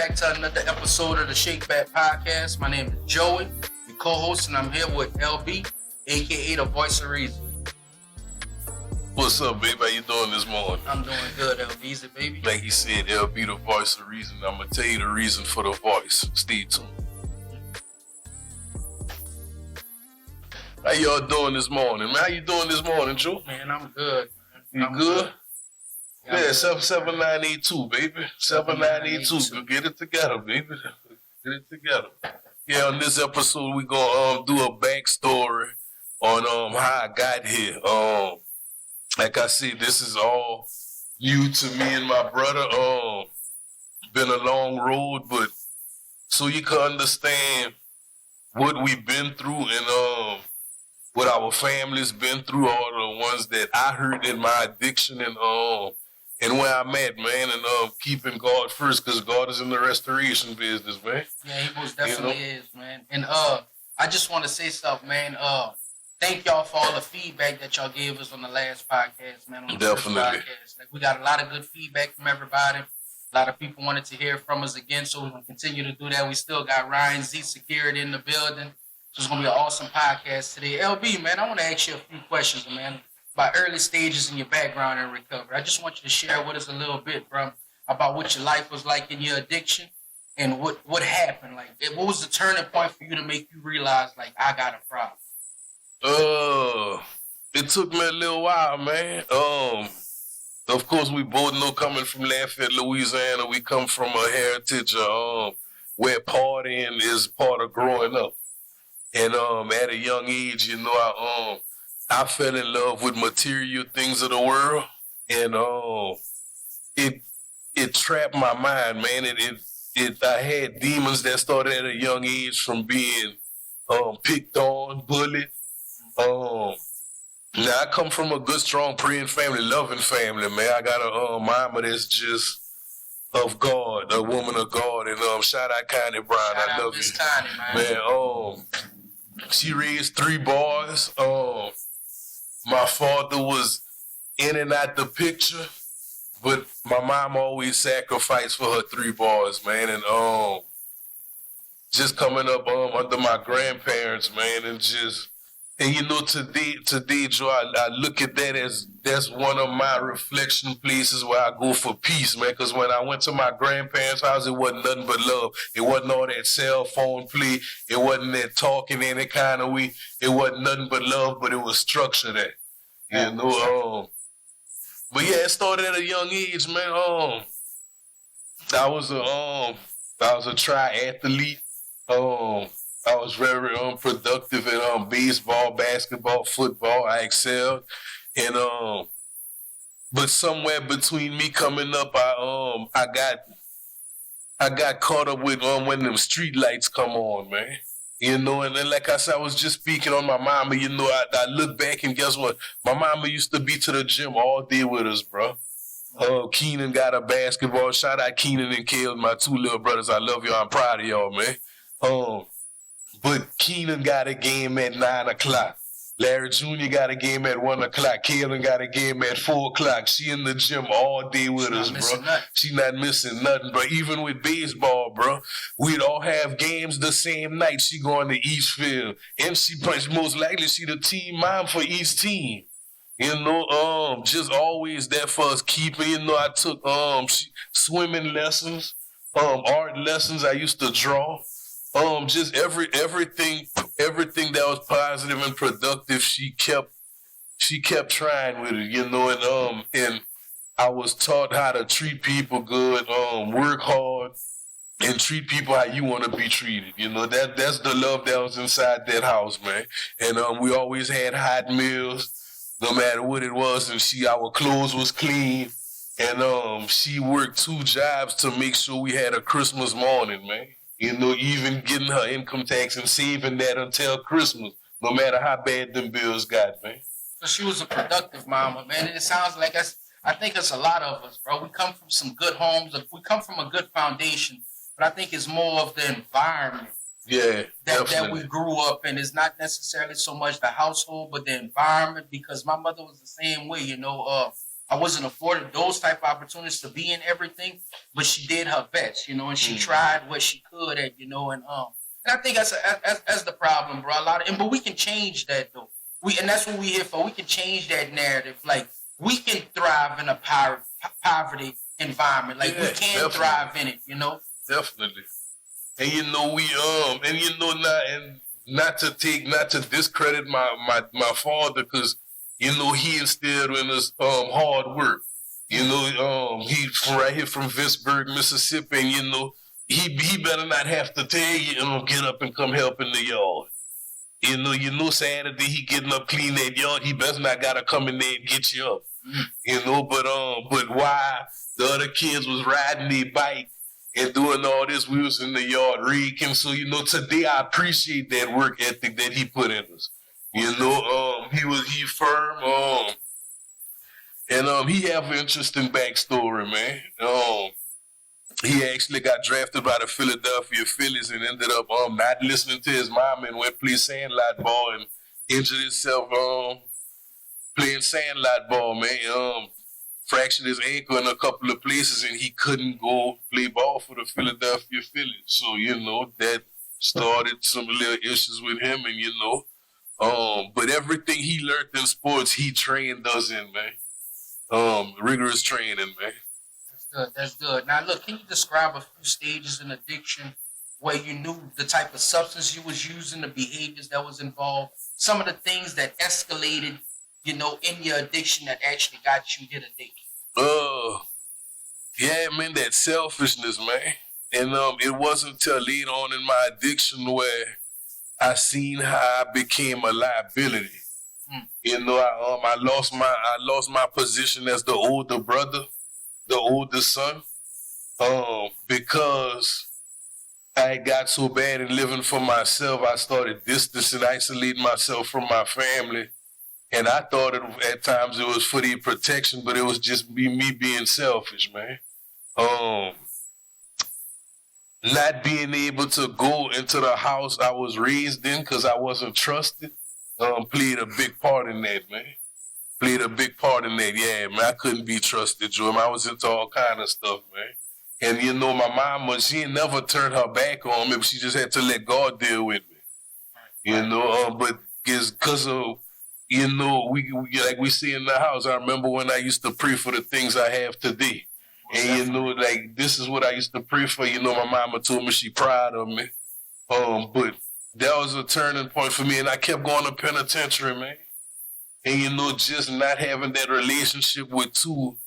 back to another episode of the Shakeback podcast. My name is Joey, your co-host, and I'm here with LB, aka the Voice of Reason. What's up, baby? How you doing this morning? I'm doing good, LB. Easy, baby. Like you said, LB, the Voice of Reason. I'm going to tell you the reason for the voice. Stay tuned. How y'all doing this morning, man? How you doing this morning, Joe? Man, I'm good. You good? Yeah, 77982, baby. 7982. Get it together, baby. Get it together. Yeah, on this episode, we gonna do a backstory on how I got here. Like I said, this is all new to me and my brother. Been a long road, but so you can understand what we've been through and what our family's been through, all the ones that I hurt in my addiction and where I'm at, man, and keeping God first, because God is in the restoration business, man. Yeah, he most definitely is, man. And I just want to say something, man. Thank y'all for all the feedback that y'all gave us on the last podcast, man. On the first podcast. Like, we got a lot of good feedback from everybody. A lot of people wanted to hear from us again, so we're going to continue to do that. We still got Ryan Z Security in the building. So it's going to be an awesome podcast today. LB, man, I want to ask you a few questions, man, about early stages in your background in recovery. I just want you to share with us a little bit, bro, about what your life was like in your addiction and what happened. Like, what was the turning point for you to make you realize, like, I got a problem? It took me a little while, man. Of course, we both know, coming from Lafayette, Louisiana, we come from a heritage where partying is part of growing up. And at a young age, you know, I fell in love with material things of the world, and it trapped my mind, man. I had demons that started at a young age, from being picked on, bullied. Now I come from a good, strong, praying family, loving family, man. I got a mama that's just of God, a woman of God, and shout out Connie Brown. I love you, Connie, man. She raised 3 boys. My father was in and out the picture, but my mom always sacrificed for her 3 boys, man. And just coming up under my grandparents, man, and you know, today, Joe, I look at that as that's one of my reflection places where I go for peace, man. Because when I went to my grandparents' house, it wasn't nothing but love. It wasn't all that cell phone play. It wasn't that talking any kind of way. It wasn't nothing but love, but it was structure there. You know, but yeah, it started at a young age, man. I was a triathlete. I was very productive in baseball, basketball, football. I excelled, and but somewhere between me coming up, I got caught up with when them street lights come on, man. You know, and then, like I said, I was just speaking on my mama. You know, I look back and guess what? My mama used to be to the gym all day with us, bro. Keenan got a basketball. Shout out Keenan and Kale, my 2 little brothers. I love y'all. I'm proud of y'all, man. But Keenan got a game at 9 o'clock. Larry Jr. got a game at 1 o'clock. Kaylin got a game at 4 o'clock. She in the gym all day with us, bro. She not missing nothing, bro. Even with baseball, bro, we'd all have games the same night. She going to each field. And most likely she the team mom for each team. You know, just always there for us keeping. You know, I took swimming lessons, art lessons. I used to draw. Just everything that was positive and productive, she kept trying with it, you know, and I was taught how to treat people good, work hard, and treat people how you want to be treated. You know, that's the love that was inside that house, man. And we always had hot meals, no matter what it was, and our clothes was clean, and she worked 2 jobs to make sure we had a Christmas morning, man. You know, even getting her income tax and saving that until Christmas, no matter how bad them bills got, man. So she was a productive mama, man. And it sounds like I think it's a lot of us, bro. We come from some good homes. We come from a good foundation. But I think it's more of the environment that we grew up in. It's not necessarily so much the household, but the environment, because my mother was the same way, you know. I wasn't afforded those type of opportunities to be in everything, but she did her best, you know, and she tried what she could at, you know, and I think that's the problem, bro. But we can change that though. And that's what we're here for. We can change that narrative. Like we can thrive in a poverty environment. Like we can thrive in it, you know. Definitely. And you know not to discredit my father, because you know he instilled in us hard work. You know, he from right here from Vicksburg, Mississippi, and you know he better not have to tell you, get up and come help in the yard. You know Saturday he getting up clean that yard, he better not gotta come in there and get you up. You know, but why the other kids was riding their bike and doing all this, we was in the yard reeking. So, you know, today I appreciate that work ethic that he put in us. You know, he firm, and he have an interesting backstory, man. He actually got drafted by the Philadelphia Phillies and ended up not listening to his mom and went play sandlot ball and injured himself playing sandlot ball, man. Fractured his ankle in a couple of places and he couldn't go play ball for the Philadelphia Phillies. So, you know, that started some little issues with him, and you know, but everything he learned in sports, he trained us in, man. Rigorous training, man. That's good. Now, look, can you describe a few stages in addiction where you knew the type of substance you was using, the behaviors that was involved, some of the things that escalated, you know, in your addiction that actually got you hit addicted? Yeah, man, that selfishness, man. And it wasn't until later on in my addiction where I seen how I became a liability. You know, I lost my position as the older brother, the older son, because I got so bad in living for myself, I started distancing, isolating myself from my family. And I thought at times it was for the protection, but it was just me being selfish, man. Not being able to go into the house I was raised in because I wasn't trusted, played a big part in that, man. Played a big part in that, yeah, man. I couldn't be trusted, Joe. I was into all kind of stuff, man. And, you know, my mama, she never turned her back on me, but she just had to let God deal with me. You know, but it's because of, you know, we like we see in the house. I remember when I used to pray for the things I have today. And, you know, like, this is what I used to pray for. You know, my mama told me she proud of me. But that was a turning point for me. And I kept going to penitentiary, man. And, you know, just not having that relationship with two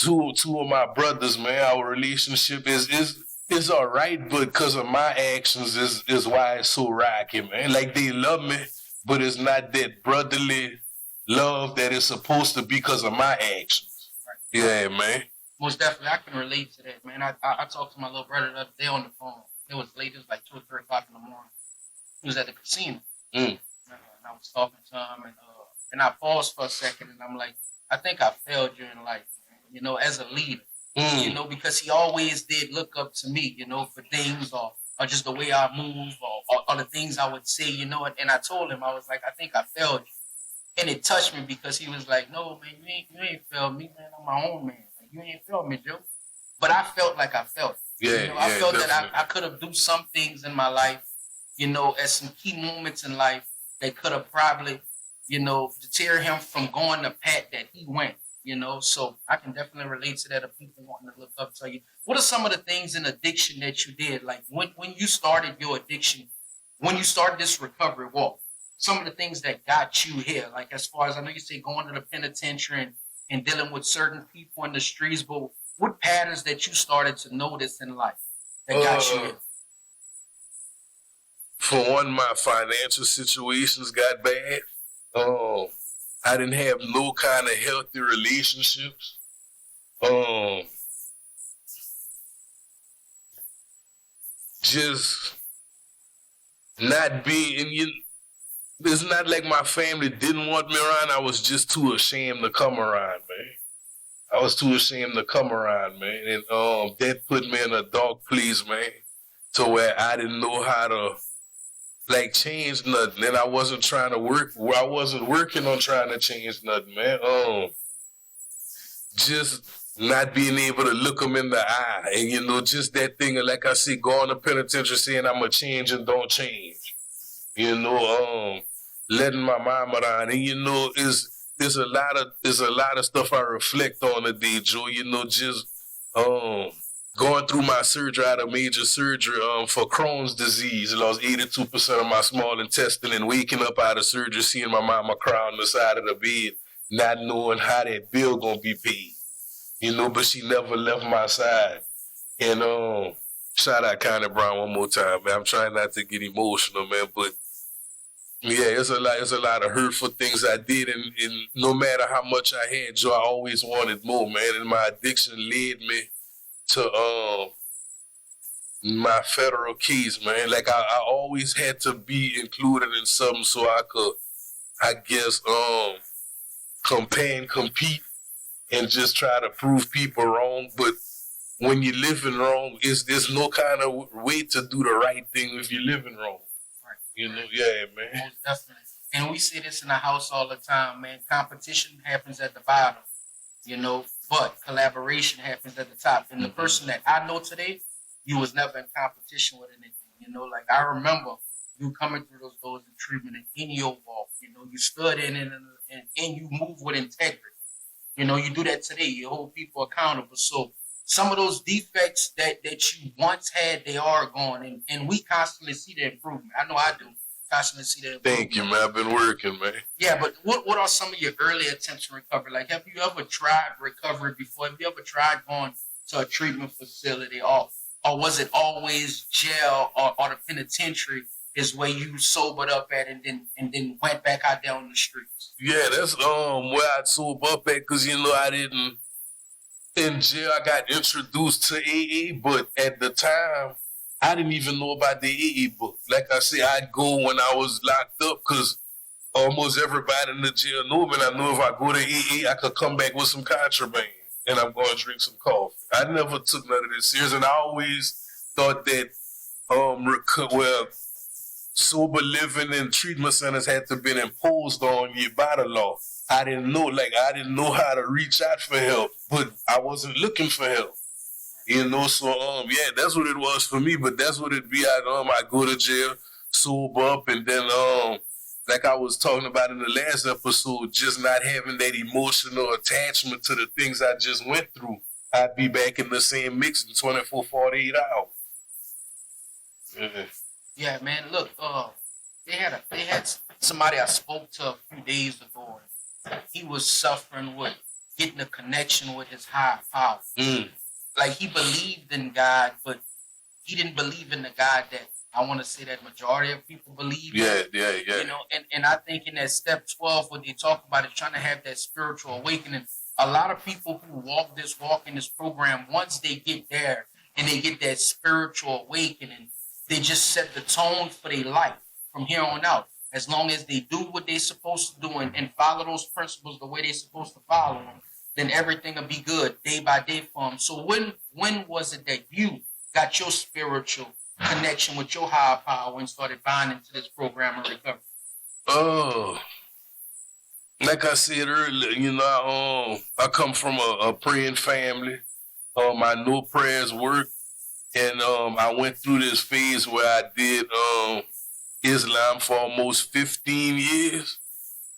of my brothers, man. Our relationship is all right, but because of my actions is why it's so rocky, man. Like, they love me, but it's not that brotherly love that it's supposed to be because of my actions. Right. Yeah, man. Most definitely, I can relate to that, man. I talked to my little brother the other day on the phone. It was late. It was like 2 or 3 o'clock in the morning. He was at the casino. And I was talking to him, and I paused for a second, and I'm like, I think I failed you in life, man, you know, as a leader. You know, because he always did look up to me, you know, for things or just the way I move or the things I would say, you know. And I told him, I was like, I think I failed you. And it touched me because he was like, no, man, you ain't failed me, man. I'm my own man. You ain't felt me, Joe. But I felt like I felt. Yeah, you know, I felt definitely. that I could have done some things in my life, you know, at some key moments in life that could have probably, you know, deter him from going the path that he went, you know. So I can definitely relate to that of people wanting to look up to you. What are some of the things in addiction that you did? Like when you started your addiction, when you started this recovery walk, some of the things that got you here, like as far as I know you say going to the penitentiary and dealing with certain people in the streets, but what patterns that you started to notice in life that got you here? For one, my financial situations got bad. I didn't have no kind of healthy relationships. Just not being, it's not like my family didn't want me around. I was just too ashamed to come around, man. I was too ashamed to come around, man. And that put me in a dark place, man, to where I didn't know how to, like, change nothing. And I wasn't trying to work. I wasn't working on trying to change nothing, man. just not being able to look them in the eye. And, you know, just that thing of, like I said, going to penitentiary saying I'm going to change and don't change. You know, letting my mama down. And, you know, there's a lot of stuff I reflect on today, Joe. You know, just going through my surgery. I had a major surgery for Crohn's disease. I lost 82% of my small intestine, and waking up out of surgery, seeing my mama cry on the side of the bed, not knowing how that bill gonna be paid. You know, but she never left my side. And shout out Connie Brown one more time, man. I'm trying not to get emotional, man, but yeah, it's a lot of hurtful things I did, and no matter how much I had, Joe, I always wanted more, man. And my addiction led me to my federal case, man. Like I always had to be included in something so I could, I guess, compete and just try to prove people wrong. But when you're living wrong, there's no kind of way to do the right thing if you're living wrong. Right. You know, yeah, man. Most definitely. And we see this in the house all the time, man. Competition happens at the bottom, you know, but collaboration happens at the top. And the person that I know today, you was never in competition with anything. You know, like I remember you coming through those doors of treatment and in your walk, you know, you stood in and you move with integrity. You know, you do that today. You hold people accountable. So some of those defects that you once had, they are gone. And we constantly see the improvement. I know I do. Constantly see the improvement. Thank you, man. I've been working, man. Yeah, but what are some of your early attempts to recover? Like, have you ever tried recovery before? Have you ever tried going to a treatment facility? Or was it always jail or the penitentiary is where you sobered up at and then went back out there on the streets? Yeah, that's where I sober up at, because, you know, I didn't, in jail, I got introduced to AA, but at the time, I didn't even know about the AA book. Like I said, I'd go when I was locked up, because almost everybody in the jail knew me, and I knew if I go to AA, I could come back with some contraband, and I'm going to drink some coffee. I never took none of this serious, and I always thought that, sober living in treatment centers had to be imposed on you by the law. I didn't know how to reach out for help, but I wasn't looking for help. You know, so yeah, that's what it was for me. But that's what it be. I go to jail, sober up, and then like I was talking about in the last episode, just not having that emotional attachment to the things I just went through. I'd be back in the same mix in 24, 48 hours. Yeah, man. Look, they had somebody I spoke to a few days ago. He was suffering with getting a connection with his higher power. Like he believed in God, but he didn't believe in the God that I want to say that majority of people believe. Yeah. You know, and I think in that step 12, what they talk about is trying to have that spiritual awakening. A lot of people who walk in this program, once they get there and they get that spiritual awakening, they just set the tone for their life from here on out. As long as they do what they're supposed to do and follow those principles the way they're supposed to follow them, then everything will be good day by day for them. So when was it that you got your spiritual connection with your higher power and started buying into this program of recovery? Oh, like I said earlier, you know, I come from a praying family. I know prayers work. And I went through this phase where I did Islam for almost 15 years.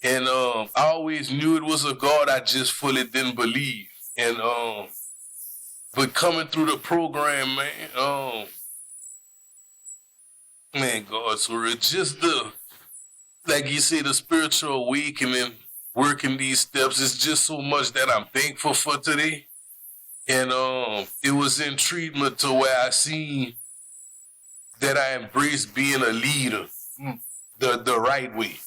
And I always knew it was a God, I just fully didn't believe. And but coming through the program, man, God, so it's just like you say, the spiritual awakening, working these steps, it's just so much that I'm thankful for today. And it was in treatment to where I seen that I embraced being a leader the right way.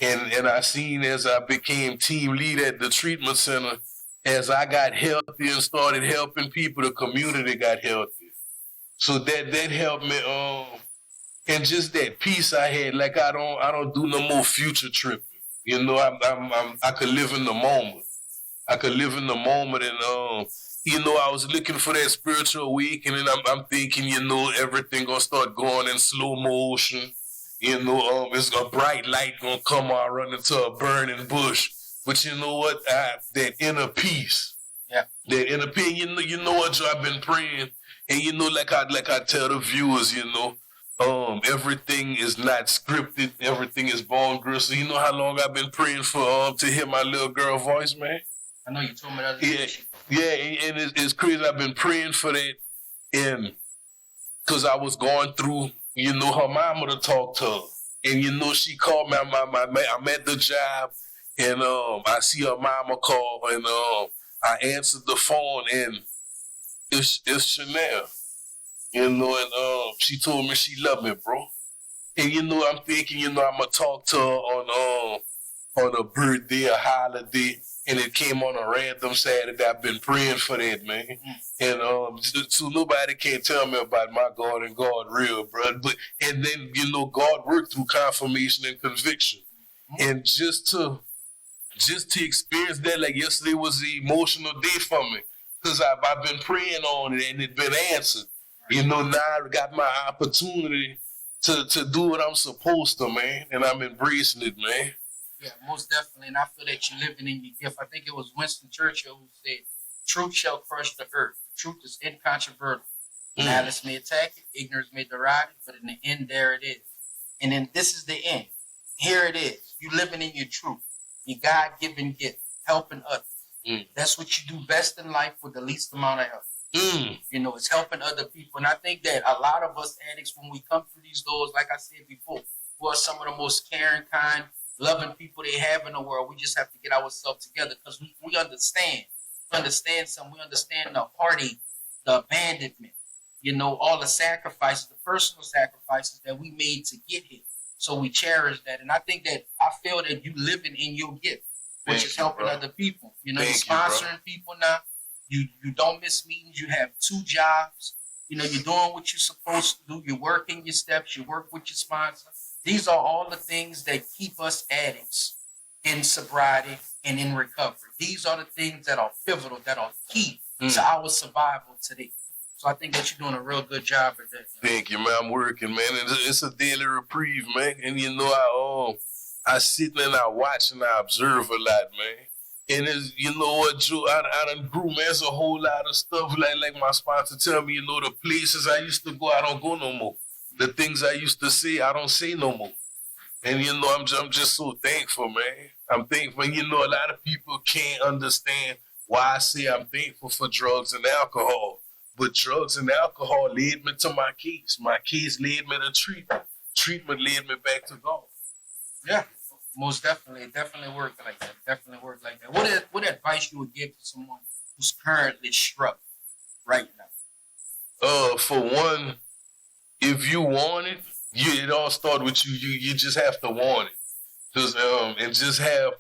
And I seen as I became team leader at the treatment center, as I got healthy and started helping people, the community got healthy. So that helped me. And just that peace I had, like I don't do no more future tripping. You know, I could live in the moment. I could live in the moment, and you know, I was looking for that spiritual awakening. I'm thinking, you know, everything gonna start going in slow motion. You know, it's a bright light gonna come out, run into a burning bush. But you know what? That inner peace, Yeah. That in opinion, you know what, Joe, I've been praying, and you know, like I tell the viewers, you know, everything is not scripted, everything is born girl. So you know how long I've been praying for to hear my little girl voice, man. I know you told me that. And it's crazy. I've been praying for that, and because I was going through, you know, her mama to talk to her, and you know, she called me. I'm at the job, and I see her mama call, and I answered the phone, and it's Chanel, you know, and she told me she loved me, bro. And you know, I'm thinking, you know, I'm gonna talk to her on a birthday, a holiday, and it came on a random Saturday. I've been praying for that, man. And so nobody can tell me about my God and God real, bro. But and then you know, God worked through confirmation and conviction, and just to experience that, like yesterday was an emotional day for me because I've been praying on it and it's been answered. You know, now I got my opportunity to do what I'm supposed to, man, and I'm embracing it, man. Yeah, most definitely. And I feel that you're living in your gift. I think it was Winston Churchill who said, "Truth shall crush the earth. The truth is incontrovertible. Malice may attack it, ignorance may deride it, but in the end, there it is." And then this is the end. Here it is. You living in your truth, your God-given gift, helping others. That's what you do best in life with the least amount of help. You know, it's helping other people. And I think that a lot of us addicts, when we come through these doors, like I said before, who are some of the most caring, kind, loving people they have in the world, we just have to get ourselves together because we understand. We understand something. We understand the heartache, the abandonment, you know, all the sacrifices, the personal sacrifices that we made to get here. So we cherish that. And I think that I feel that you living in your gift, which is helping other people. You know, you're sponsoring people now. You don't miss meetings. You have 2 jobs. You know, you're doing what you're supposed to do. You're working your steps. You work with your sponsor. These are all the things that keep us addicts in sobriety and in recovery. These are the things that are pivotal, that are key to our survival today. So I think that you're doing a real good job at that. Thank you, man. I'm working, man. It's a daily reprieve, man. And you know, I sit and I watch and I observe a lot, man. And it's, you know what, Joe, I done grew, man. There's a whole lot of stuff. Like my sponsor tell me, you know, the places I used to go, I don't go no more. The things I used to say, I don't say no more. And, you know, I'm just so thankful, man. I'm thankful. You know, a lot of people can't understand why I say I'm thankful for drugs and alcohol. But drugs and alcohol led me to my case. My case led me to treatment. Treatment led me back to God. Yeah. Most definitely. It definitely worked like that. Definitely worked like that. What advice you would give to someone who's currently struck right now? For one, if you want it, it all starts with you. You just have to want it. Just and just have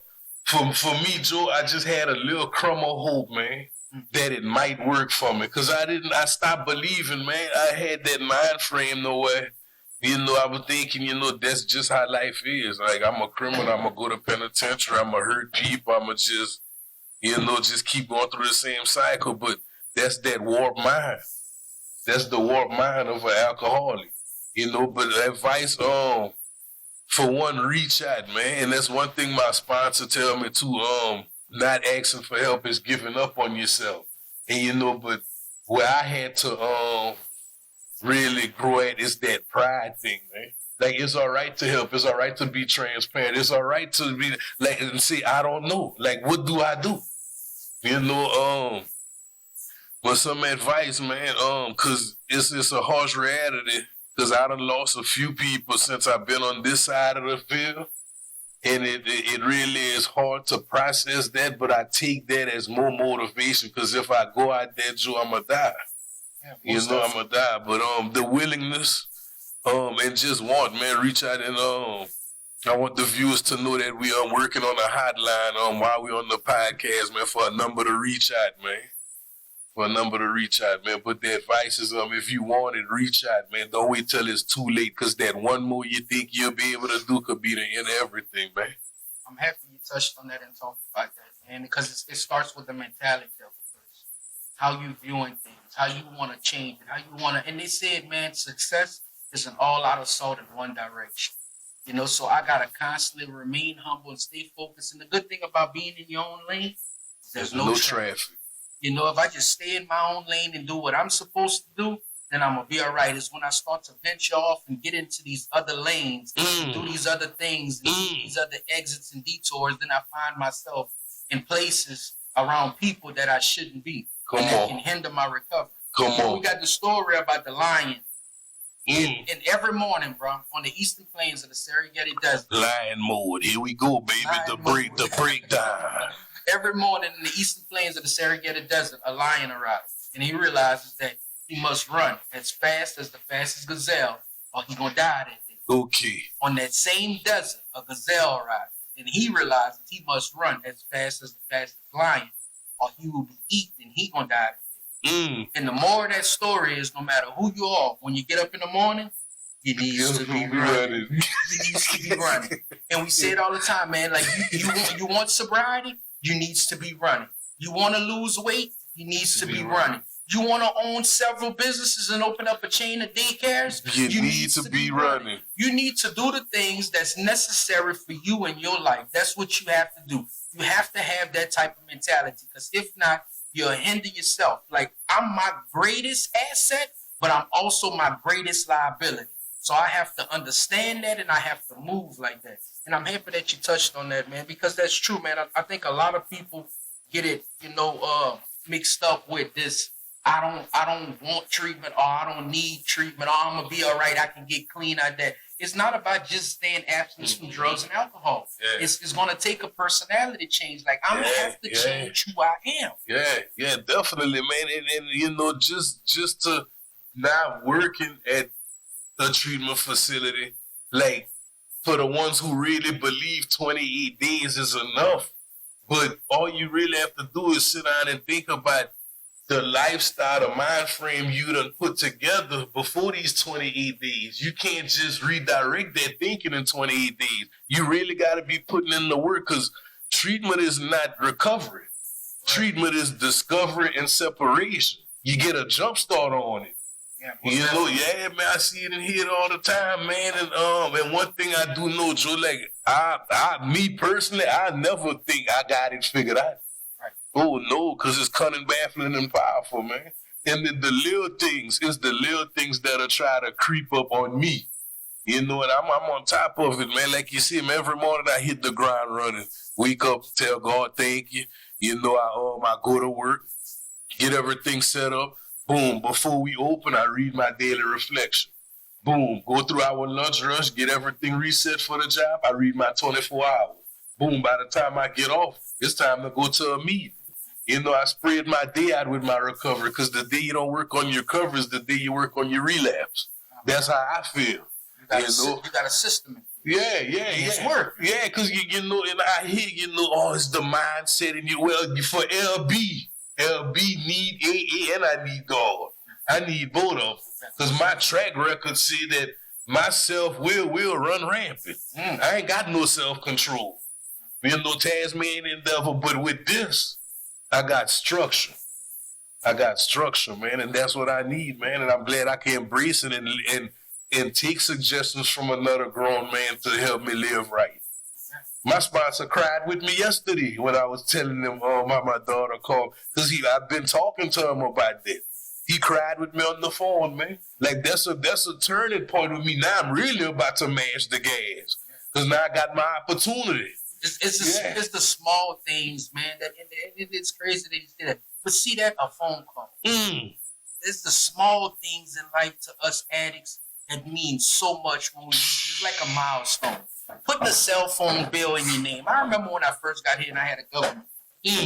for me, Joe, I just had a little crumb of hope, man, that it might work for me. Cause I stopped believing, man. I had that mind frame nowhere. You know, I was thinking, you know, that's just how life is. Like, I'm a criminal, I'm going to go to penitentiary, I'm going to hurt people, I'm going to just, you know, just keep going through the same cycle. But that's that warped mind. That's the warped mind of an alcoholic. You know, but advice, for one, reach out, man. And that's one thing my sponsor tell me too, not asking for help is giving up on yourself. And, you know, but where I had to, really grow at is that pride thing, man. Like, it's all right to help. It's all right to be transparent. It's all right to be like and say, I don't know. Like, what do I do? You know, but some advice, man, cause it's a harsh reality. Cause I done lost a few people since I've been on this side of the field. And it really is hard to process that, but I take that as more motivation. Cause if I go out there, Joe, I'ma die. You know, I'm gonna die, but the willingness, and just want, man, reach out and I want the viewers to know that we are working on a hotline while we on the podcast, man, for a number to reach out, man. For a number to reach out, man. But the advice is, if you want it, reach out, man. Don't wait till it's too late, cause that one more you think you'll be able to do could be the end of everything, man. I'm happy you touched on that and talked about that, man, because it starts with the mentality of it first. How you viewing things, how you want to change it, how you want to. And they said, man, success is an all-out assault in one direction. You know, so I gotta constantly remain humble and stay focused. And the good thing about being in your own lane, there's no traffic. You know, if I just stay in my own lane and do what I'm supposed to do, then I'm gonna be all right. It's when I start to venture off and get into these other lanes, do these other things, and these other exits and detours, then I find myself in places around people that I shouldn't be. And that can hinder my recovery. We got the story about the lion. And every morning, bro, on the eastern plains of the Serengeti Desert. Lion mode. Here we go, baby. The breakdown. Every morning in the eastern plains of the Serengeti Desert, a lion arrives. And he realizes that he must run as fast as the fastest gazelle, or he gonna die that day. Okay. On that same desert, a gazelle arrives. And he realizes he must run as fast as the fastest lion, or he will be eaten and he gonna die that day. And the moral of that story is, no matter who you are, when you get up in the morning, you need to be running. You need to be running. And we say it all the time, man. Like, you want sobriety? You needs to be running. You want to lose weight? You needs to be running. You want to own several businesses and open up a chain of daycares? You need to be running. You need to do the things that's necessary for you in your life. That's what you have to do. You have to have that type of mentality, because if not, you'll hinder yourself. Like, I'm my greatest asset, but I'm also my greatest liability. So I have to understand that, and I have to move like that. And I'm happy that you touched on that, man, because that's true, man. I think a lot of people get it, mixed up with this. I don't want treatment, or I don't need treatment, or I'm gonna be all right. I can get clean out there. It's not about just staying abstinent from drugs and alcohol. Yeah. It's gonna take a personality change. Like, I'm gonna have to change who I am. Yeah, definitely, man. And just to not working at a treatment facility, like, for the ones who really believe 28 days is enough, but all you really have to do is sit down and think about the lifestyle, the mind frame you done put together before these 28 days. You can't just redirect that thinking in 28 days. You really got to be putting in the work, because treatment is not recovery. Treatment is discovery and separation. You get a jump start on it. Yeah, man, I see it and hear it all the time, man. And one thing I do know, Joe, like, me personally, I never think I got it figured out. Oh, no, because it's cunning, baffling, and powerful, man. And the little things, it's the little things that'll try to creep up on me. And I'm on top of it, man. Like you see, man, every morning I hit the ground running. Wake up, tell God thank you. I go to work, get everything set up. Boom, before we open, I read my daily reflection. Boom, go through our lunch rush, get everything reset for the job. I read my 24 hours. Boom, by the time I get off, it's time to go to a meeting. I spread my day out with my recovery, because the day you don't work on your recovery is the day you work on your relapse. That's how I feel. You got a system. Yeah. It's work. Yeah, because, and I hear, it's the mindset. And for LB need AA, and I need God. I need both of them. Because my track record see that my self-will will run rampant. I ain't got no self-control. Tasmanian endeavor, but with this, I got structure. Man, and that's what I need, man. And I'm glad I can embrace it and take suggestions from another grown man to help me live right. My sponsor cried with me yesterday when I was telling him my daughter called, because I've been talking to him about that. He cried with me on the phone, man. Like, that's a turning point with me. Now I'm really about to mash the gas, because now I got my opportunity. It's the small things, man. That it's crazy that you say that. But see that, a phone call. It's the small things in life to us addicts that mean so much when it's like a milestone. Putting a cell phone bill in your name. I remember when I first got here and I had a government.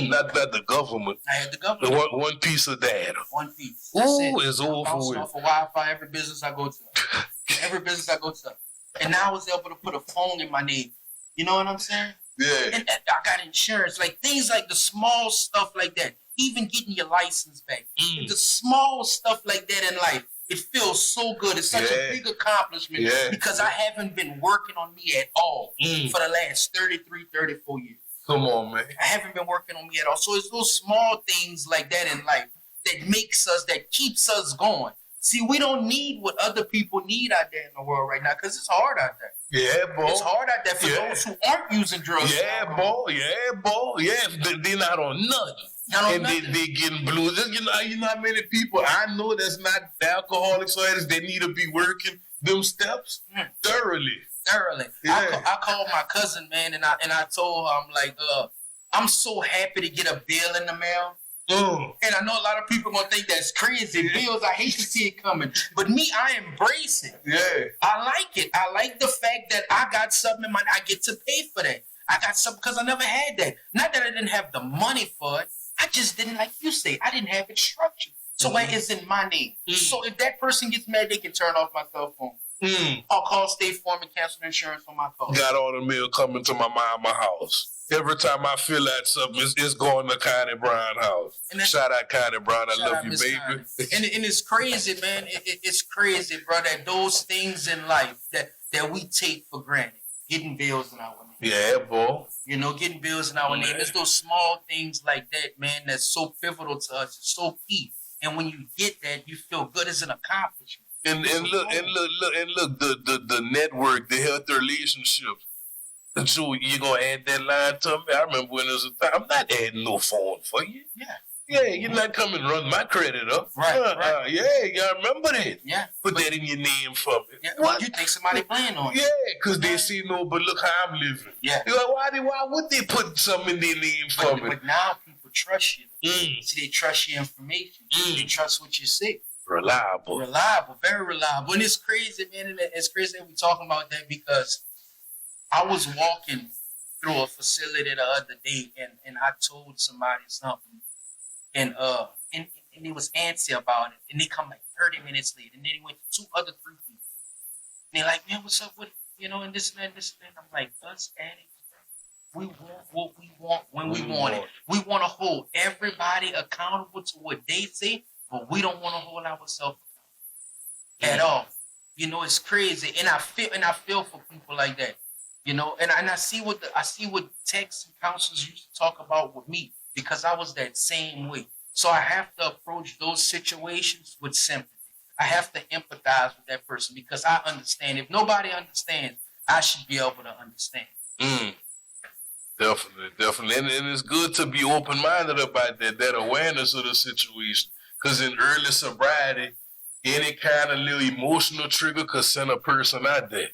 Not the government. I had the government. One piece of data. One piece. It's over with. Off of Wi-Fi every business I go to. And now I was able to put a phone in my name. You know what I'm saying? Yeah. And I got insurance. Like, things like the small stuff like that. Even getting your license back. The small stuff like that in life. It feels so good. It's such a big accomplishment because I haven't been working on me at all for the last 33, 34 years. Come on, man. I haven't been working on me at all. So it's those small things like that in life that keeps us going. See, we don't need what other people need out there in the world right now because it's hard out there. Yeah, boy. It's hard out there for those who aren't using drugs. Yeah, boy. Yeah, boy. Yeah, they're not on nothing. They getting blues. You know how many people I know that's not alcoholics or addicts, they need to be working them steps thoroughly. Yeah. I called my cousin, man, and I told her, I'm like, I'm so happy to get a bill in the mail. And I know a lot of people gonna think that's crazy. Bills, I hate to see it coming. But me, I embrace it. Yeah. I like it. I like the fact that I got something in my, I get to pay for that. I got something because I never had that. Not that I didn't have the money for it. I just didn't, like you say, I didn't have it structured. So it's in my name. So if that person gets mad, they can turn off my cell phone. Or call State Farm and cancel insurance on my phone. Got all the mail coming to my mama house. Every time I feel like something, it's going to Connie Brown house. Shout out Connie Brown, I love you, baby. And it's crazy, man. It's crazy, bro, that those things in life that we take for granted. Getting bills in our name. Yeah, boy. You know, getting bills in our name. It's those small things like that, man, that's so pivotal to us. It's so key. And when you get that, you feel good as an accomplishment. And look, the network, the healthy relationships. So you gonna add that line to me? I remember when it was a time, I'm not adding no phone for you. Yeah, you're not coming run my credit up. Right. Yeah, you gotta remember that. Yeah. Put that in your name for me. Yeah. Well, you think somebody playing on you. Yeah, because they see but look how I'm living. Yeah. You're like, why would they put something in their name for me? But now people trust you. See, they trust your information. They trust what you say. Reliable, very reliable. And it's crazy, man. And it's crazy that we're talking about that because I was walking through a facility the other day and I told somebody something and they was antsy about it. And they come like 30 minutes later and then he went to 3 people. And they're like, man, what's up with, and this and that, this and that. I'm like, us addicts, we want what we want when we want it. We want to hold everybody accountable to what they say, but we don't want to hold ourselves accountable at all. It's crazy. And I feel for people like that. And I see what texts and counselors used to talk about with me because I was that same way. So I have to approach those situations with sympathy. I have to empathize with that person because I understand. If nobody understands, I should be able to understand. Definitely. And it's good to be open-minded about that awareness of the situation. Because in early sobriety, any kind of little emotional trigger could send a person out there.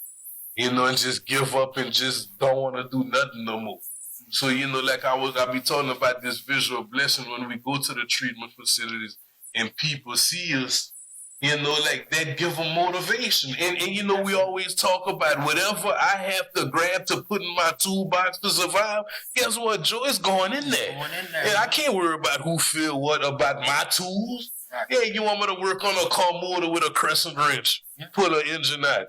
And just give up and just don't want to do nothing no more. So, like I be talking about this visual blessing when we go to the treatment facilities and people see us, like that give them motivation. And we always talk about whatever I have to grab to put in my toolbox to survive, guess what, Joe? It's going in there. And I can't worry about who feel what about my tools. Right. Yeah, you want me to work on a car motor with a crescent wrench, pull an engine out.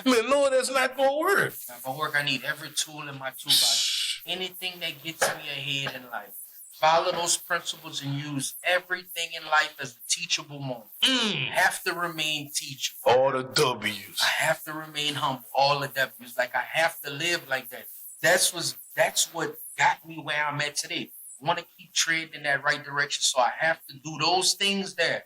Man, no, that's not going to work. Not going to work. I need every tool in my toolbox. Anything that gets me ahead in life. Follow those principles and use everything in life as a teachable moment. Have to remain teachable. All the W's. I have to remain humble. All the W's. Like I have to live like that. That's what got me where I'm at today. I want to keep treading in that right direction. So I have to do those things there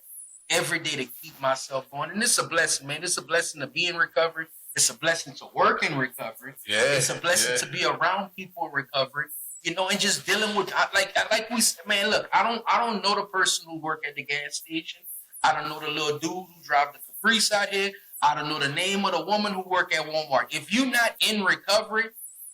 every day to keep myself going. And it's a blessing, man. It's a blessing to be in recovery. It's a blessing to work in recovery. Yeah, it's a blessing to be around people in recovery. And just dealing with like we man. Look, I don't know the person who work at the gas station. I don't know the little dude who drive the Caprice out here. I don't know the name of the woman who work at Walmart. If you're not in recovery,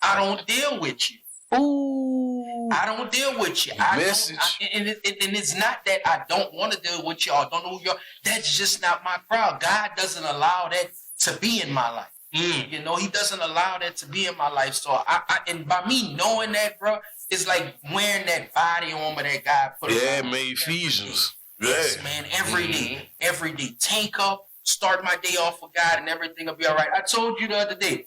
I don't deal with you. Ooh. I don't deal with you. And it's not that I don't want to deal with you or don't know who you are. That's just not my crowd. God doesn't allow that to be in my life. He doesn't allow that to be in my life. So and by me knowing that, bro, it's like wearing that body armor that God put on. Yeah, man, Ephesians. Yes, man, every day. Tank up, start my day off with God and everything will be all right. I told you the other day,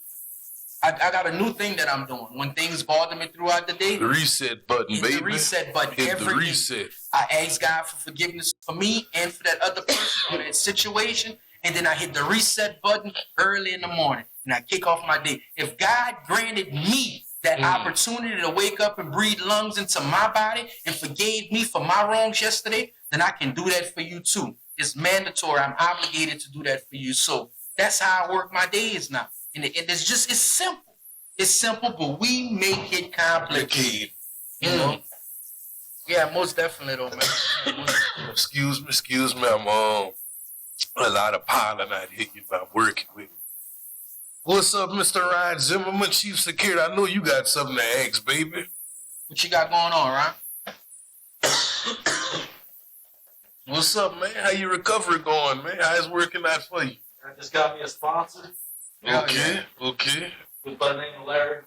I got a new thing that I'm doing. When things bother me throughout the day. The reset button, baby. The reset button. Every day. I ask God for forgiveness for me and for that other person or that situation. And then I hit the reset button early in the morning. And I kick off my day. If God granted me that opportunity to wake up and breathe lungs into my body and forgave me for my wrongs yesterday, then I can do that for you too. It's mandatory. I'm obligated to do that for you. So that's how I work my days now. And it's simple. It's simple, but we make it complicated. You know? Yeah, most definitely though, man. Excuse me, I'm a lot of pollen out here I'm working with. What's up, Mr. Ryan Zimmerman, Chief Security? I know you got something to ask, baby. What you got going on, Ryan? What's up, man? How your recovery going, man? How's it working out for you? I just got me a sponsor. Okay. With by the name of Larry.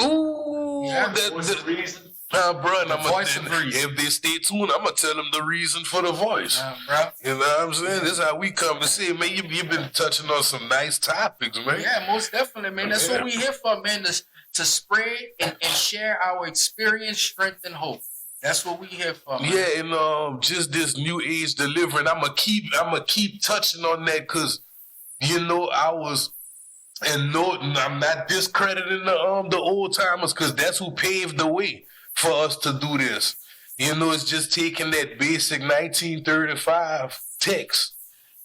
Ooh, yeah, what's the reason? Bro, if they stay tuned, I'm gonna tell them the reason for the voice. Bro. You know what I'm saying? This is how we come to see it, man. You've been touching on some nice topics, man. Yeah, most definitely, man. That's what we here for, man. To spread and share our experience, strength, and hope. That's what we here for, man. Yeah, and just this new age delivery. And I'ma keep touching on that because I'm not discrediting the old timers because that's who paved the way for us to do this. It's just taking that basic 1935 text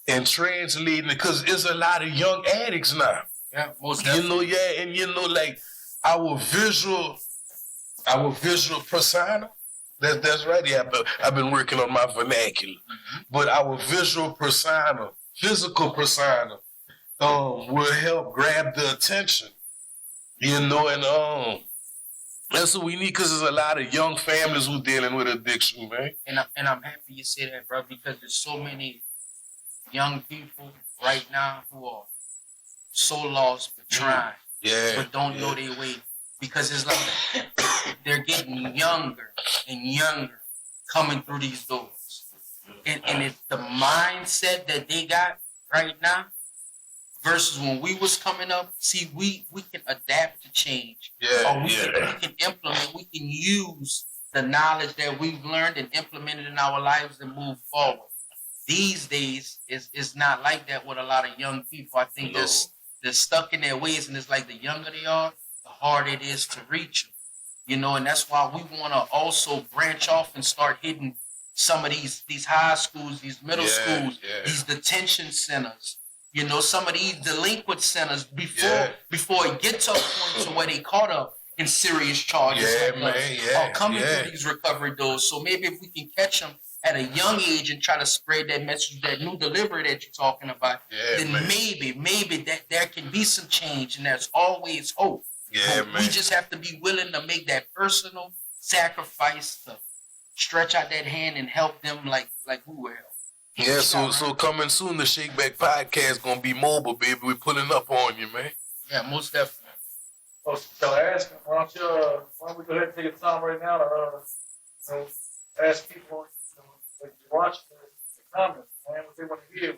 and translating it because there's a lot of young addicts now. Yeah, most definitely. And like our visual persona. That's right. Yeah, I've been working on my vernacular, but our visual persona, physical persona, will help grab the attention. And that's what we need because there's a lot of young families who dealing with addiction, man. And I'm happy you say that, bro, because there's so many young people right now who are so lost but trying, but don't know their way. Because it's like they're getting younger and younger coming through these doors. And it's the mindset that they got right now versus when we was coming up. See, we can adapt to change. We can implement, we can use the knowledge that we've learned and implemented in our lives and move forward. These days, it's not like that with a lot of young people. I think they're stuck in their ways, and it's like the younger they are, the harder it is to reach them. And that's why we want to also branch off and start hitting some of these high schools, these middle schools, these detention centers, some of these delinquent centers before it gets to a point to where they caught up in serious charges or coming through these recovery doors. So maybe if we can catch them at a young age and try to spread that message, that new delivery that you're talking about, then maybe that there can be some change, and there's always hope. We just have to be willing to make that personal sacrifice to stretch out that hand and help them like we will. Yeah, so coming soon, the Shakeback podcast gonna be mobile, baby. We're pulling up on you, man. Yeah, most definitely. Oh, so why don't we go ahead and take a time right now to ask people if you watch the comments, man, what they want to hear.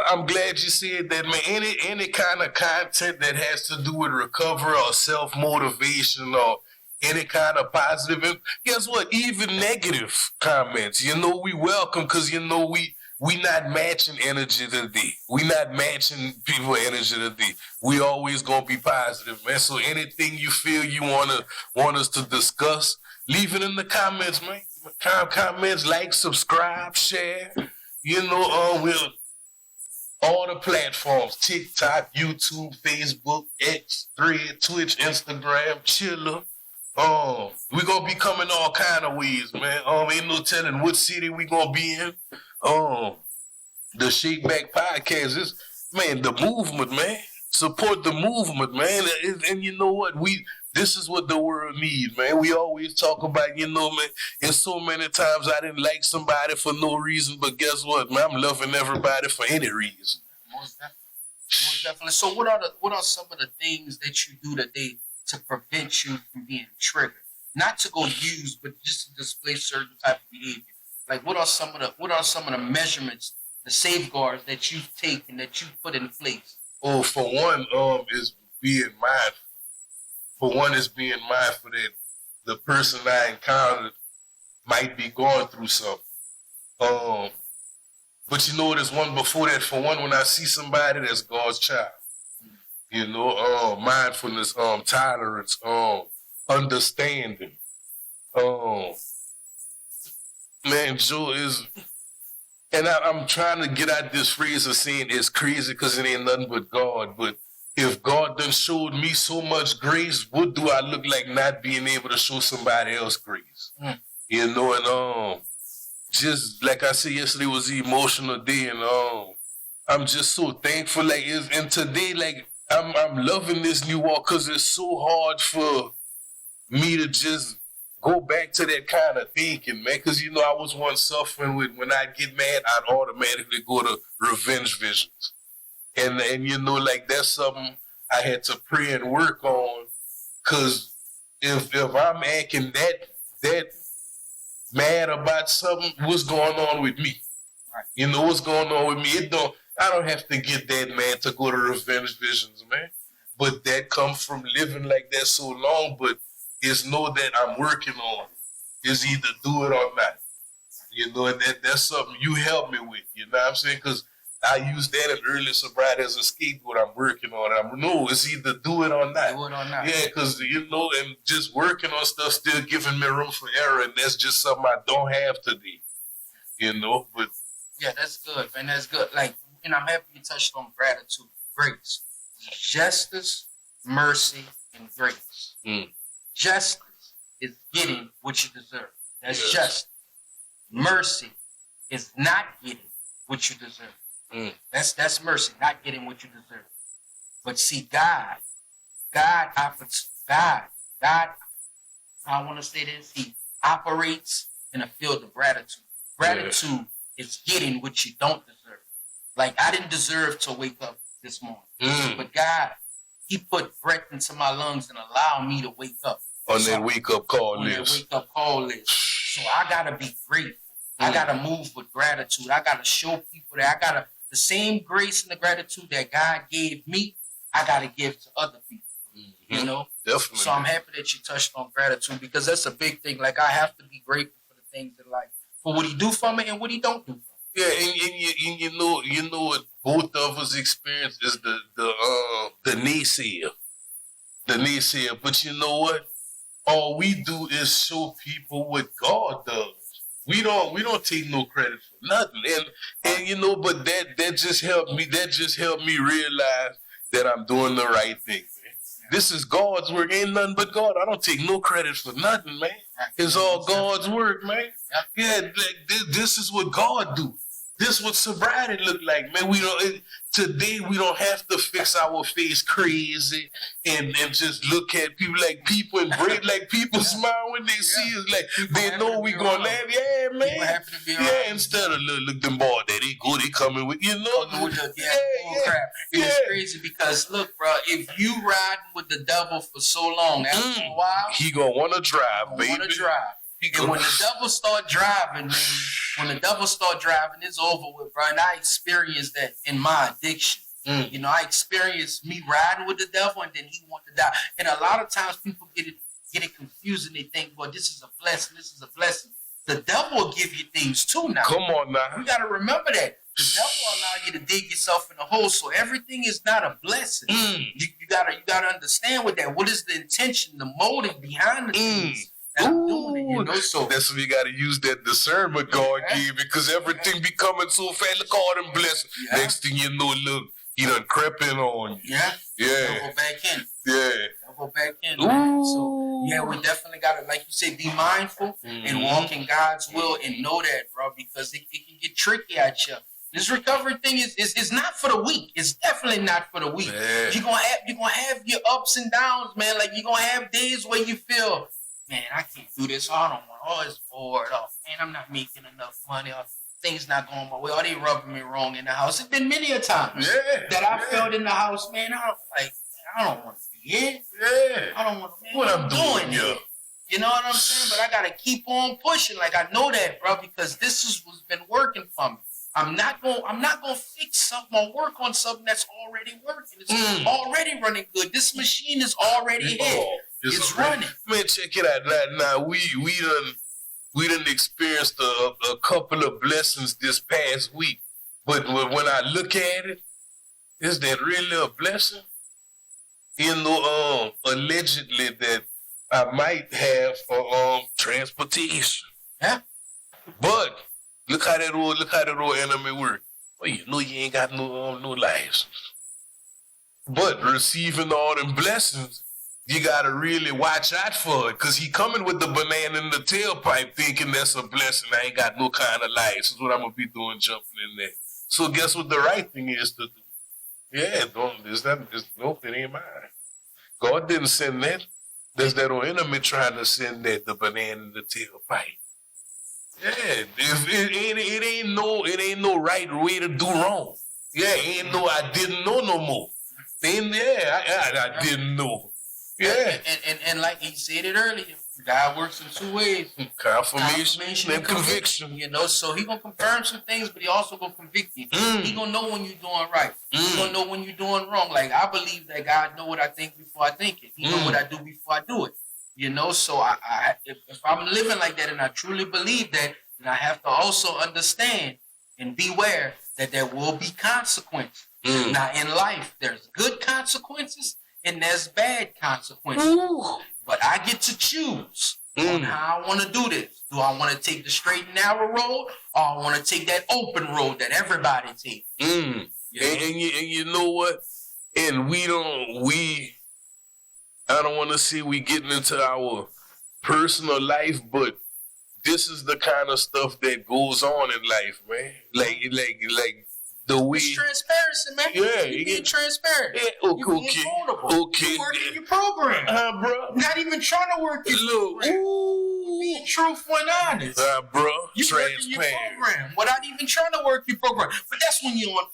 I'm glad you said that, man. Any kind of content that has to do with recovery or self-motivation or any kind of positive, guess what? Even negative comments, we welcome because, we not matching energy today. We not matching people energy today. We always gonna be positive, man. So anything you feel you want us to discuss, leave it in the comments, man. Comments, like, subscribe, share. We'll all the platforms: TikTok, YouTube, Facebook, X, Thread, Twitch, Instagram, Chiller. We gonna be coming all kind of ways, man. Ain't no telling what city we gonna be in. The Shakeback podcast is, man, the movement, man. Support the movement, man. And you know what? This is what the world needs, man. We always talk about, man, and so many times I didn't like somebody for no reason, but guess what, man? I'm loving everybody for any reason. Most definitely. So what are some of the things that you do today to prevent you from being triggered? Not to go use, but just to display certain type of behavior. Like what are some of the measurements, the safeguards that you take and that you put in place? Oh, for one, is being mindful. For one, is being mindful that the person I encountered might be going through something. But there's one before that. For one, when I see somebody that's God's child, mindfulness, tolerance, understanding. Man, Joe, and I'm trying to get out this phrase of saying it's crazy because it ain't nothing but God. But if God done showed me so much grace, what do I look like not being able to show somebody else grace? You know, and just like I said yesterday was the emotional day, and I'm just so thankful. Like, and today, like I'm loving this new walk because it's so hard for me to just go back to that kind of thinking, man. Because, you know, I was once suffering with when I get mad, I'd automatically go to revenge visions. And you know, like, that's something I had to pray and work on. Because if I'm acting that mad about something, what's going on with me? Right. You know, what's going on with me? I don't have to get that mad to go to revenge visions, man. But that comes from living like that so long, but it's know that I'm working on is either do it or not. You know, and that's something you help me with, you know what I'm saying? Because I use that in early sobriety as a scapegoat. I'm working on it. No, it's either do it or not. Do it or not. Yeah, because, you know, and just working on stuff still giving me room for error, and that's just something I don't have today, you know? But yeah, that's good, man. That's good. Like, and I'm happy you touched on gratitude, grace, justice, mercy, and grace. Justice is getting what you deserve. That's justice. Mercy is not getting what you deserve. That's mercy, not getting what you deserve. But see, God, I want to say this, he operates in a field of gratitude. Gratitude is getting what you don't deserve. Like, I didn't deserve to wake up this morning. But God, he put breath into my lungs and allowed me to wake up. On that wake-up call list. So I got to be grateful. I got to move with gratitude. I got to show people that I got the same grace and the gratitude that God gave me, I got to give to other people. You know? Definitely. So I'm happy that you touched on gratitude because that's a big thing. Like, I have to be grateful for the things in life, for what he do for me and what he don't do for me. Yeah, and you know what both of us experience is the naysayer. The naysayer. But you know what? All we do is show people what God does. We don't take no credit for nothing. And you know, but that just helped me. That just helped me realize that I'm doing the right thing. This is God's work. Ain't nothing but God. I don't take no credit for nothing, man. It's all God's work, man. Yeah, like, this is what God do. This is what sobriety look like, man. Today we don't have to fix our face crazy and just look at people like people and break like people smile when they see us, like people they know we gonna laugh. Yeah, man. Yeah, instead of look them boy, they go, they coming with crap. It's crazy because look, bro, if you riding with the devil for so long, after a while, he gonna wanna drive, baby. And when the devil start driving, man, it's over with, bro. And I experienced that in my addiction. You know, I experienced me riding with the devil, and then he wanted to die. And a lot of times people get it confused, and they think, well, this is a blessing. This is a blessing. The devil will give you things too now. Come on now. You got to remember that. The devil will allow you to dig yourself in a hole, so everything is not a blessing. You gotta understand with that. What is the intention, the motive behind the things? I'm doing it, you know, so that's when you got to use that discernment God gave, because everything be coming so fast. Look all them blessings. Next thing you know, look, he done crept in on you. Go back in. Man. So yeah, we definitely gotta, like you say, be mindful and walk in God's will and know that, bro, because it can get tricky at you. This recovery thing is not for the weak. It's definitely not for the weak. You're gonna have your ups and downs, man. Like, you're gonna have days where you feel, man, I can't do this. I don't want. Oh, it's bored. Oh, man, I'm not making enough money. Or things not going my way. Or they rubbing me wrong in the house. It's been many a times that I felt in the house, man. I don't want to be here. I don't want to. What I'm doing here. You know what I'm saying? But I gotta keep on pushing. Like, I know that, bro, because this is what's been working for me. I'm not gonna fix something or work on something that's already working. It's already running good. This machine is already here. It's running. Man, check it out. Now we done experienced a couple of blessings this past week. But when I look at it, is that really a blessing? You know, allegedly that I might have transportation. Yeah. But Look how that old enemy work. Well, you know you ain't got no lives. But receiving all them blessings, you gotta really watch out for it, cause he coming with the banana in the tailpipe, thinking that's a blessing. I ain't got no kind of life. This is what I'm gonna be doing, jumping in there. So guess what the right thing is to do? Yeah, nope, it ain't mine. God didn't send that. There's that old enemy trying to send that the banana in the tailpipe. Yeah, it ain't no right way to do wrong. Yeah, ain't no I didn't know no more. I didn't know. Yeah. And like he said it earlier, God works in two ways. Confirmation and conviction. You know, so he gonna confirm some things, but he also gonna convict you. He gonna know when you're doing right. He gonna know when you're doing wrong. Like, I believe that God know what I think before I think it. He know what I do before I do it. You know, so if I'm living like that and I truly believe that, then I have to also understand and beware that there will be consequences. Now, in life, there's good consequences and there's bad consequences. But I get to choose on how I want to do this. Do I want to take the straight and narrow road, or I want to take that open road that everybody takes? You know? And you know what? And I don't want to see we getting into our personal life, but this is the kind of stuff that goes on in life, man. Like the way. It's transparency, man. Yeah, you being transparent. Yeah, you being vulnerable. Okay. You working your program, bro. Not even trying to work your program. Being truthful and honest, bro. You working your program without even trying to work your program. But that's when you're on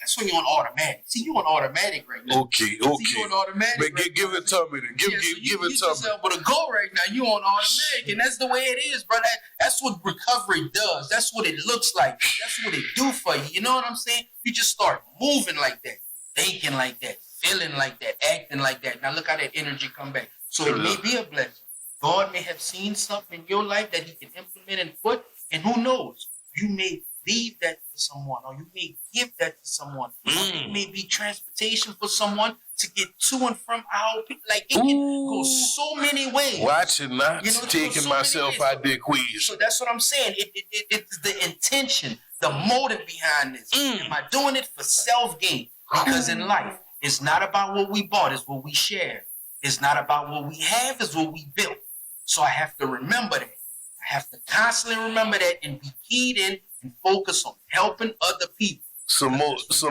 automatic. See, you on automatic right now. Okay. See, you on automatic. But give it to me. Give it to me. But to go right now, you on automatic, and that's the way it is, bro. That's what recovery does. That's what it looks like. That's what it do for you. You know what I'm saying? You just start moving like that, thinking like that, feeling like that, acting like that. Now look how that energy come back. So it may be a blessing. God may have seen something in your life that he can implement and put, and who knows? You may leave that to someone, or you may give that to someone. Or it may be transportation for someone to get to and from our people. Like, it can go so many ways. Watch it, not taking so myself out the equation. So that's what I'm saying. It's the intention, the motive behind this. Am I doing it for self-gain? Because in life, it's not about what we bought, it's what we share. It's not about what we have, it's what we built. So I have to remember that. I have to constantly remember that and be keyed in and focus on helping other people. Some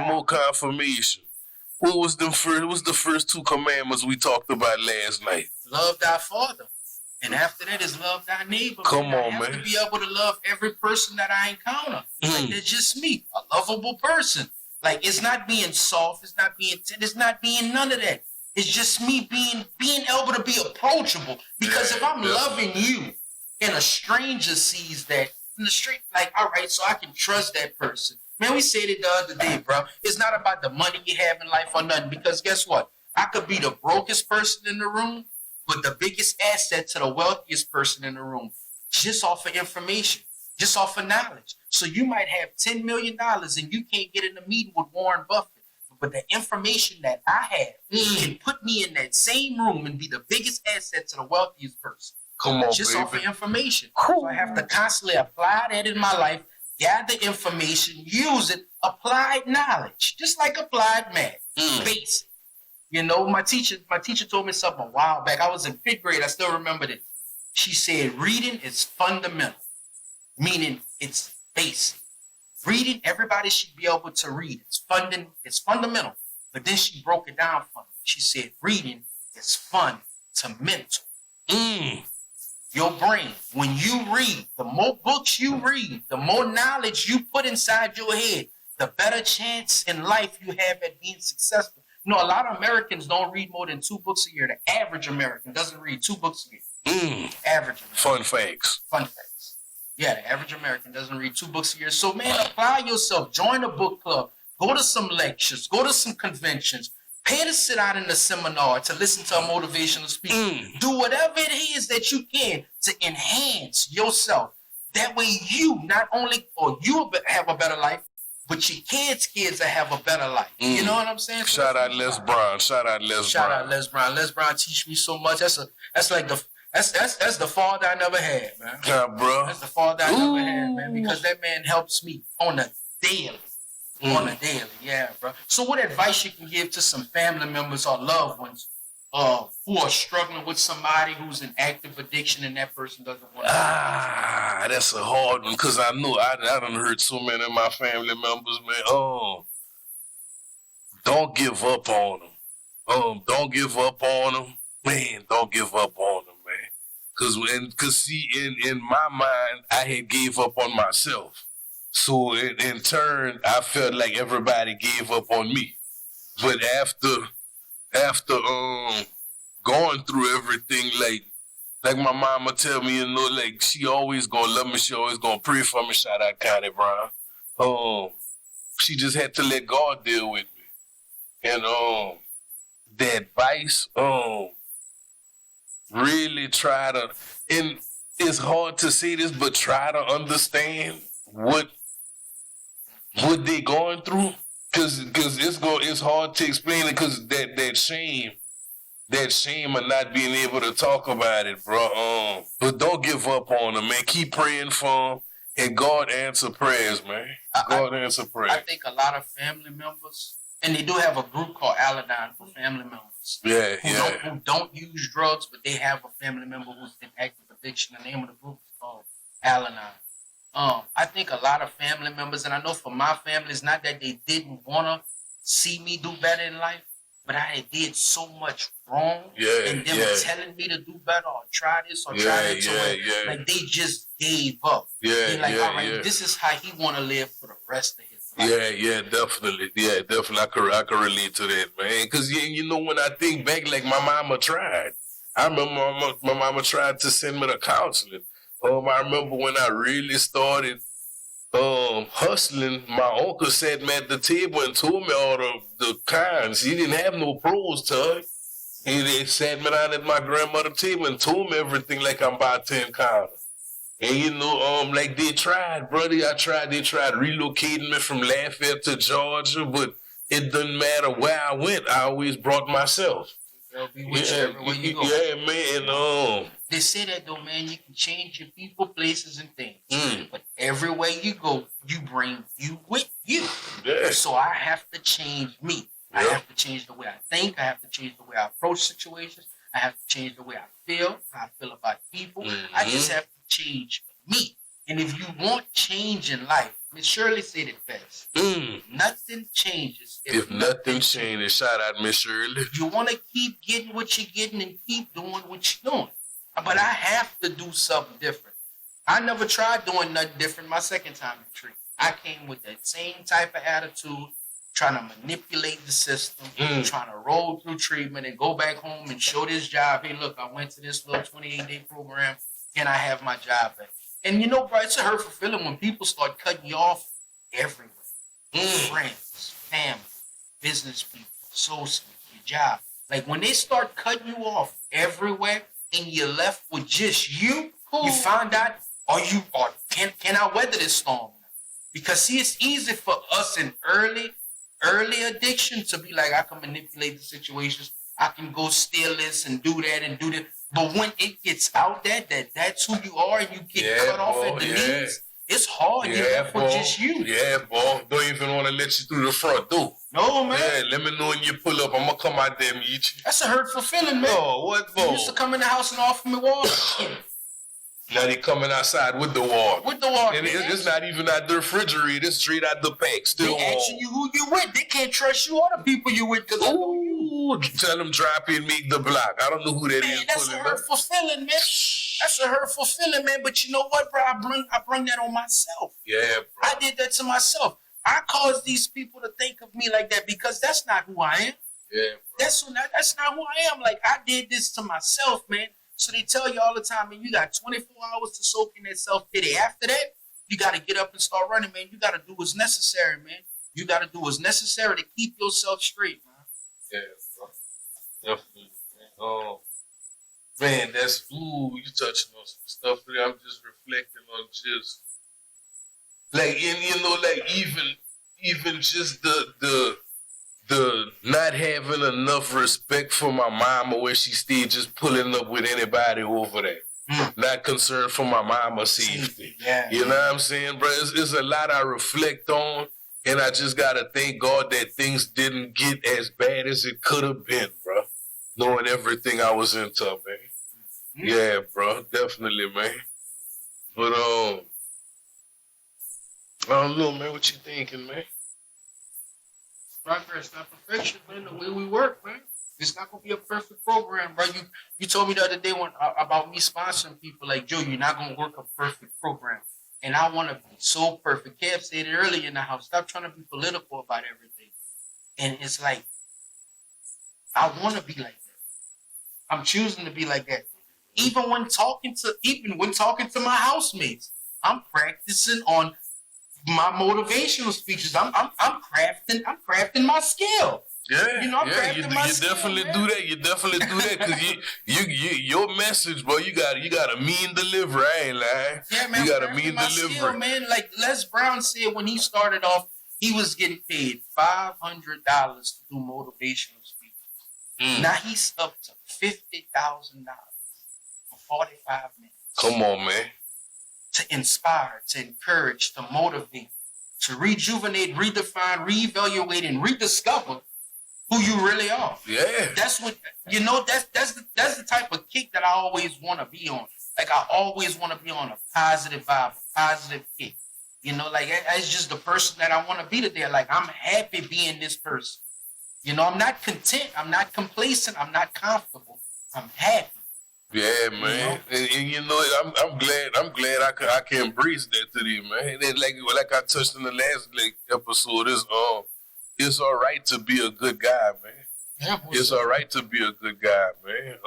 more confirmation. What was the first two commandments we talked about last night? Love thy father. And after that is love thy neighbor. Come on, I have to be able to love every person that I encounter. Like, they're just me, a lovable person. Like, it's not being soft, it's not being none of that. It's just me being able to be approachable. Because if I'm loving you and a stranger sees that in the street, like, all right, so I can trust that person. Man, we said it the other day, bro. It's not about the money you have in life or nothing. Because guess what? I could be the brokest person in the room, but the biggest asset to the wealthiest person in the room, just off of information, just off of knowledge. So you might have $10 million and you can't get in a meeting with Warren Buffett. But the information that I have can put me in that same room and be the biggest asset to the wealthiest person. Come on, just baby. off of information. So I have to constantly apply that in my life, gather information, use it, applied knowledge, just like applied math, basic. You know, my teacher told me something a while back. I was in 5th grade. I still remember it. She said, reading is fundamental, meaning it's basic. Reading, everybody should be able to read. It's fundamental. But then she broke it down for me. She said, reading is fundamental. Your brain, when you read, the more books you read, the more knowledge you put inside your head, the better chance in life you have at being successful. You know, a lot of Americans don't read more than 2 books a year. The average American doesn't read 2 books a year. Average American. Fun facts. Yeah, the average American doesn't read 2 books a year. So, man, apply yourself. Join a book club. Go to some lectures. Go to some conventions. Pay to sit out in a seminar to listen to a motivational speaker. Do whatever it is that you can to enhance yourself. That way you not only, or you have a better life, but your kids will have a better life. You know what I'm saying? Shout out Les Brown. Les Brown teach me so much. That's That's the father I never had, man. Yeah, bro. That's the father I never had, man, because that man helps me on a daily. On a daily, yeah, bro. So what advice you can give to some family members or loved ones who are struggling with somebody who's in active addiction and that person doesn't want to? That's a hard one, because I know I done hurt so many of my family members, man. Don't give up on them. Don't give up on them. Man, don't give up on them, man. Cause see, in my mind, I had gave up on myself. So in turn, I felt like everybody gave up on me. But after going through everything, like my mama tell me, like she always gonna love me, she always gonna pray for me. Shout out Connie Brown. She just had to let God deal with me. And the advice, really try to, and it's hard to say this, but try to understand what they going through, cause it's hard to explain it, cause that shame of not being able to talk about it, bro. But don't give up on them, man. Keep praying for them, and God answer prayers, man. God answer prayers. I think a lot of family members, and they do have a group called Aladdin for family members. Who don't use drugs, but they have a family member who's in active addiction. The name of the group is called Aladdin. I think a lot of family members, and I know for my family, it's not that they didn't want to see me do better in life, but I did so much wrong, and them telling me to do better or try this or try that. Like they just gave up. They're like, all right, this is how he want to live for the rest of his life. Definitely. Yeah, definitely. I can relate to that, man. Because, when I think back, like my mama tried. I remember my mama tried to send me to counseling. I remember when I really started hustling, my uncle sat me at the table and told me all the cons. He didn't have no pros, Tug. He sat me down at my grandmother's table and told me everything like I'm about to encounter. And like they tried, brother. They tried relocating me from Lafayette to Georgia, but it doesn't matter where I went. I always brought myself. They'll be with you everywhere you go. Yeah, man. They say that though, man, you can change your people, places, and things. But everywhere you go, you bring you with you. Yeah. So I have to change me. I have to change the way I think. I have to change the way I approach situations. I have to change the way I feel, how I feel about people. I just have to change me. And if you want change in life, Miss Shirley said it best. Nothing changes if nothing changes. Shout out Miss Shirley. You want to keep getting what you're getting and keep doing what you're doing. But I have to do something different. I never tried doing nothing different my second time in treatment. I came with that same type of attitude, trying to manipulate the system, trying to roll through treatment and go back home and show this job, hey, look, I went to this little 28-day program. Can I have my job back? And bro, it's a hurtful feeling when people start cutting you off everywhere. Friends, family, business people, associates, your job. Like when they start cutting you off everywhere and you're left with just you, you find out, can I weather this storm? Because see, it's easy for us in early addiction to be like, I can manipulate the situations. I can go steal this and do that and do that. But when it gets out that's who you are and you get cut off at the knees, it's hard. For just you. Yeah, boy. Don't even want to let you through the front door. No, man. Yeah, let me know when you pull up. I'm going to come out there and meet you. That's a hurtful feeling, man. No, what, boy? You used to come in the house and offer me water. Now they coming outside with the water. With the water. And it's not even out the refrigerator. It's straight out the pack. Still they asking you who you with. They can't trust you or the people you with because I know you. Tell them drop in, meet the block. I don't know who that is. That's a hurtful feeling, man. That's a hurtful feeling, man. But you know what, bro? I bring that on myself. Yeah, bro. I did that to myself. I caused these people to think of me like that because that's not who I am. Yeah, bro. That's not who I am. Like, I did this to myself, man. So they tell you all the time, man, you got 24 hours to soak in that self-pity. After that, you got to get up and start running, man. You got to do what's necessary, man. You got to do what's necessary to keep yourself straight, man. Yeah, bro. Definitely, man. You touching on some stuff that I'm just reflecting on, just like, and like even just the the not having enough respect for my mama where she stayed just pulling up with anybody over there. Not concerned for my mama's safety. Yeah. You know what I'm saying, bro? It's a lot I reflect on, and I just gotta thank God that things didn't get as bad as it could have been, bro. Knowing everything I was into, man. Yeah, bro, definitely, man. But I don't know, man. What you thinking, man? Progress, not perfection, man. The way we work, man. It's not gonna be a perfect program, bro. You told me the other day about me sponsoring people. Like, Joe, you're not gonna work a perfect program, and I want to be so perfect. Kev said it earlier in the house. Stop trying to be political about everything. And it's like, I want to be like that. I'm choosing to be like that. Even when talking to my housemates, I'm practicing on my motivational speeches. I'm crafting my skill. Yeah, you know, I'm crafting my skill, definitely man. do that. You definitely do that because your message, bro. You got a mean delivery. I ain't lying. Yeah, man. You got a crafting mean my delivery, skill, man. Like Les Brown said when he started off, he was getting paid $500 to do motivational speeches. Now he's up to $50,000 for 45 minutes. Come on, man. To inspire, to encourage, to motivate, to rejuvenate, redefine, reevaluate, and rediscover who you really are. Yeah. That's what that's the type of kick that I always want to be on. Like I always want to be on a positive vibe, a positive kick. You know, like it's just the person that I want to be today. Like I'm happy being this person. You know, I'm not content, I'm not complacent, I'm not comfortable. I'm happy. Yeah, man, and you know, I'm glad I can embrace that today, man. And like I touched in the last episode, it's all right to be a good guy, man. Yeah, it's all right to be a good guy, man.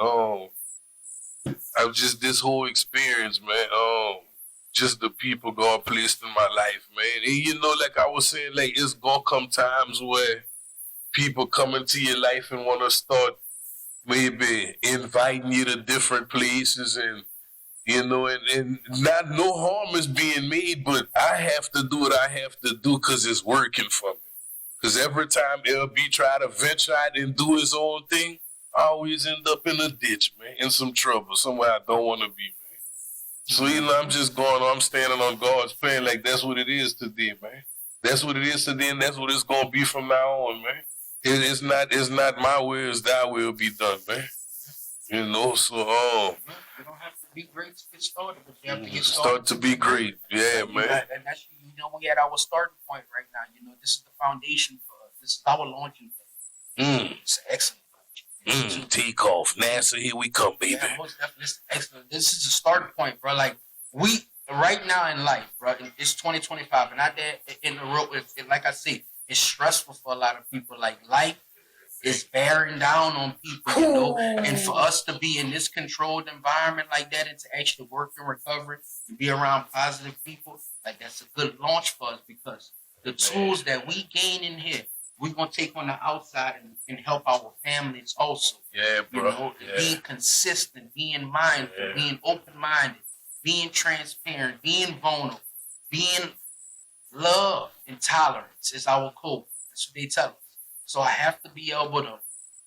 I've just this whole experience, man. Just the people God placed in my life, man. And you know, like I was saying, like it's gonna come times where people come into your life and want to start maybe inviting you to different places and, you know, and not no harm is being made, but I have to do what I have to do because it's working for me. Because every time LB try to venture out and do his own thing, I always end up in a ditch, man, in some trouble, somewhere I don't want to be, man. So, you know, I'm just I'm standing on God's plan like that's what it is today, man. That's what it is today, and that's what it's going to be from now on, man. It's not my will, it's thy will be done, man. You know, so you don't have to be great to get started, but you have to get started. Start to be great, yeah, man. And that's we at our starting point right now. You know, this is the foundation for us. This is our launching thing. It's an excellent. Take off, NASA. Here we come, baby. Yeah, most definitely. This is excellent. This is the starting point, bro. Like we right now in life, bro. It's 2025, and out there in the road, like I say. It's stressful for a lot of people. Like life is bearing down on people, you know. And for us to be in this controlled environment like that and to actually work in recovery and be around positive people, like that's a good launch for us because the tools that we gain in here, we're gonna take on the outside and help our families also. Yeah, bro. You know, being consistent, being mindful, being open-minded, being transparent, being vulnerable, being love and tolerance is our code. That's what they tell us. So I have to be able to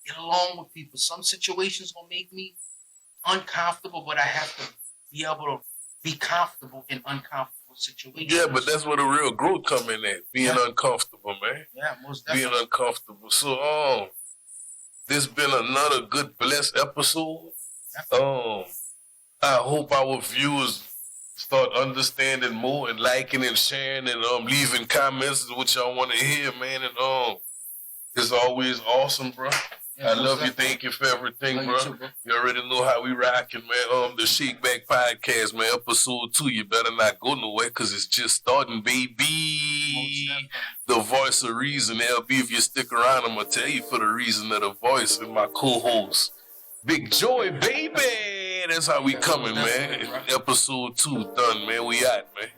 get along with people. Some situations gonna make me uncomfortable, but I have to be able to be comfortable in uncomfortable situations. Yeah, but that's where the real growth come in at. Being uncomfortable, man. Yeah, most definitely. Being uncomfortable. So this been another good blessed episode. I hope our viewers start understanding more and liking and sharing and leaving comments what y'all want to hear, man. And it's always awesome, bro. Yeah, I love you. Thank you for everything, bro. You already know how we rocking, man. The Shakeback podcast, man. Episode 2. You better not go nowhere because it's just starting, baby. The voice of reason, LB. If you stick around, I'm gonna tell you for the reason of the voice and my co-host, Big Joy, baby. That's how we coming, man. Episode 2 done, man. We out, man.